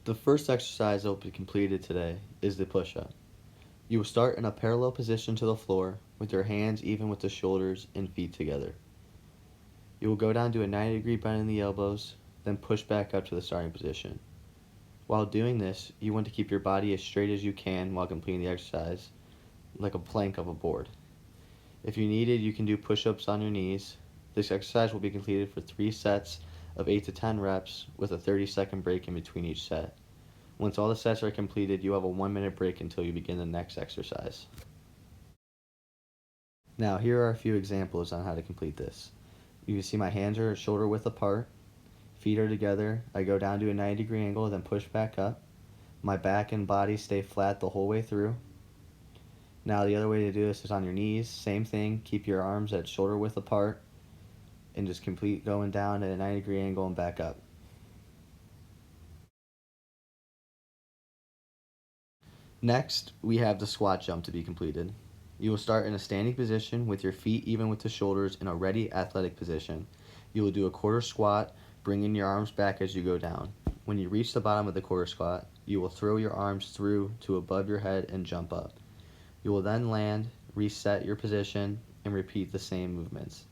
The first exercise that will be completed today is the push-up. You will start in a parallel position to the floor with your hands even with the shoulders and feet together. You will go down to a 90-degree bend in the elbows, then push back up to the starting position. While doing this, you want to keep your body as straight as you can while completing the exercise, like a plank of a board. If you needed, you can do push-ups on your knees. This exercise will be completed for 3 sets of 8 to 10 reps with a 30-second break in between each set. Once all the sets are completed, you have a 1-minute break until you begin the next exercise. Now, here are a few examples on how to complete this. You can see my hands are shoulder width apart, feet are together, I go down to a 90-degree angle, then push back up. My back and body stay flat the whole way through. Now the other way to do this is on your knees, same thing, keep your arms at shoulder width apart, and just complete going down at a 90-degree angle and back up. Next, we have the squat jump to be completed. You will start in a standing position with your feet even with the shoulders in a ready athletic position. You will do a quarter squat, bringing your arms back as you go down. When you reach the bottom of the quarter squat, you will throw your arms through to above your head and jump up. You will then land, reset your position, and repeat the same movements.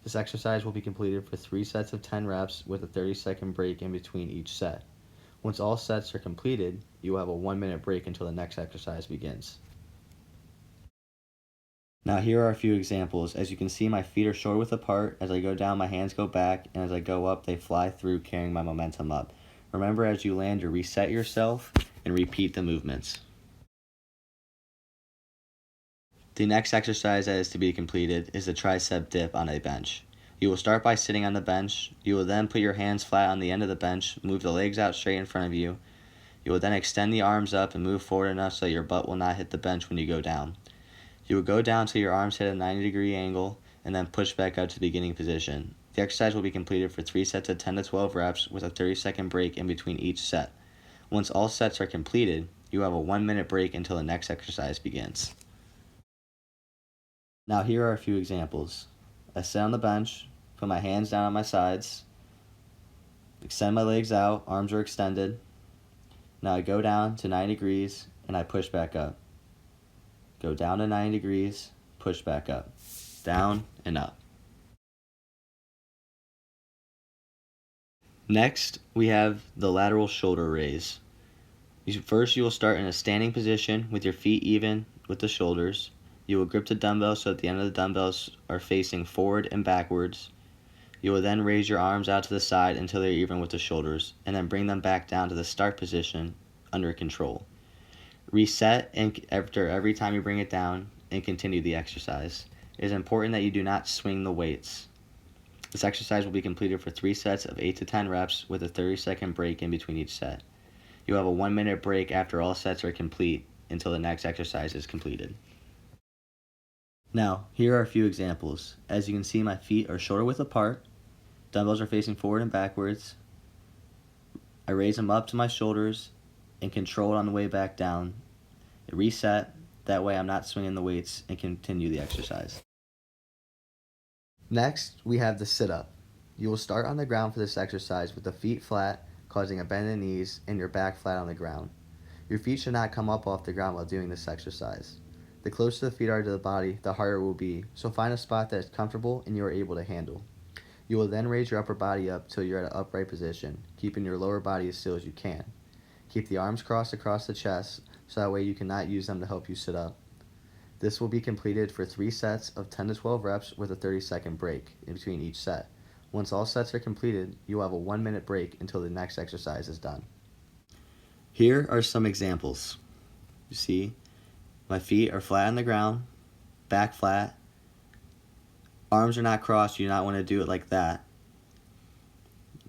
This exercise will be completed for 3 sets of 10 reps with a 30-second break in between each set. Once all sets are completed, you will have a 1-minute break until the next exercise begins. Now here are a few examples. As you can see, my feet are shoulder width apart. As I go down, my hands go back, and as I go up, they fly through, carrying my momentum up. Remember, as you land, to reset yourself and repeat the movements. The next exercise that is to be completed is the tricep dip on a bench. You will start by sitting on the bench. You will then put your hands flat on the end of the bench, move the legs out straight in front of you. You will then extend the arms up and move forward enough so your butt will not hit the bench when you go down. You will go down till your arms hit a 90-degree angle and then push back up to the beginning position. The exercise will be completed for 3 sets of 10 to 12 reps with a 30-second break in between each set. Once all sets are completed, you have a 1-minute break until the next exercise begins. Now here are a few examples. I sit on the bench, put my hands down on my sides, extend my legs out, arms are extended. Now I go down to 90 degrees and I push back up. Go down to 90 degrees, push back up. Down and up. Next, we have the lateral shoulder raise. First, you will start in a standing position with your feet even with the shoulders. You will grip the dumbbell so that the end of the dumbbells are facing forward and backwards. You will then raise your arms out to the side until they're even with the shoulders, and then bring them back down to the start position under control. Reset after every time you bring it down and continue the exercise. It is important that you do not swing the weights. This exercise will be completed for 3 sets of 8 to 10 reps with a 30-second break in between each set. You have a 1-minute break after all sets are complete until the next exercise is completed. Now, here are a few examples. As you can see, my feet are shoulder width apart, dumbbells are facing forward and backwards. I raise them up to my shoulders and control it on the way back down. Reset, that way I'm not swinging the weights, and continue the exercise. Next, we have the sit-up. You will start on the ground for this exercise with the feet flat, causing a bend in the knees, and your back flat on the ground. Your feet should not come up off the ground while doing this exercise. The closer the feet are to the body, the harder it will be, so find a spot that is comfortable and you are able to handle. You will then raise your upper body up till you're at an upright position, keeping your lower body as still as you can. Keep the arms crossed across the chest, so that way you cannot use them to help you sit up. This will be completed for 3 sets of 10 to 12 reps with a 30-second break in between each set. Once all sets are completed, you will have a 1-minute break until the next exercise is done. Here are some examples. You see, my feet are flat on the ground, back flat. Arms are not crossed, you do not want to do it like that.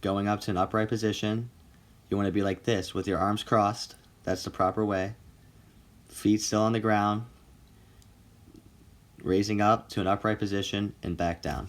Going up to an upright position, you want to be like this with your arms crossed. That's the proper way. Feet still on the ground. Raising up to an upright position and back down.